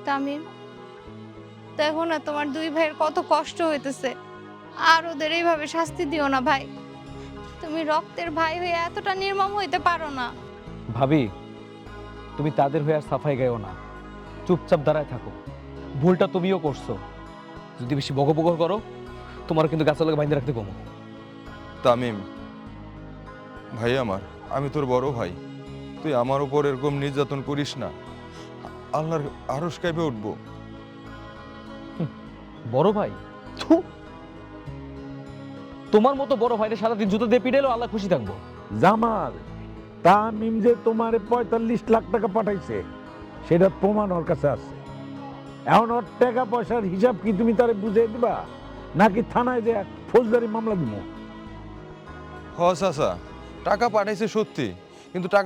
তামিম, দেখো না তোমার দুই ভাইয়ের কত কষ্ট হইতেছে, আর ওদের এইভাবে শাস্তি দিও না ভাই। তুমি রক্তের ভাই হয়ে এতটা নির্মম হইতে পারো না। ভাবি, তুমি তাদের হয়ে আর সাফাই গাইও না, চুপচাপ দাঁড়ায় থাকো। ভুলটা তুমিও করছো, যদি বেশি বকবক করো তোমার কিন্তু গাছের লগে বাইন্ধে রাখতে কমো। তামিম ভাই আমার, আমি তোর বড় ভাই, তুই আমার উপর এরকম নির্যাতন করিস না। আল্লাহর আরশ কাঁপে উঠবো। বড় ভাই? থু! তোমার মতো বড় ভাইরে সারাদিন জুতো দিয়ে পিটাইলেও আল্লাহ খুশি থাকবো। জামাল, তামিম যে তোমারে 45 লাখ টাকা পাঠাইছে সেটা প্রমাণ ওর কাছে আছে। এখন ওর টাকা পয়সার হিসাব কি তুমি তারে বুঝিয়ে দিবা, নাকি থানায় যে ফৌজদারি মামলা দিব? হ চাচা, টাকা পাঠাইছে সত্যি, কিন্তু টাকা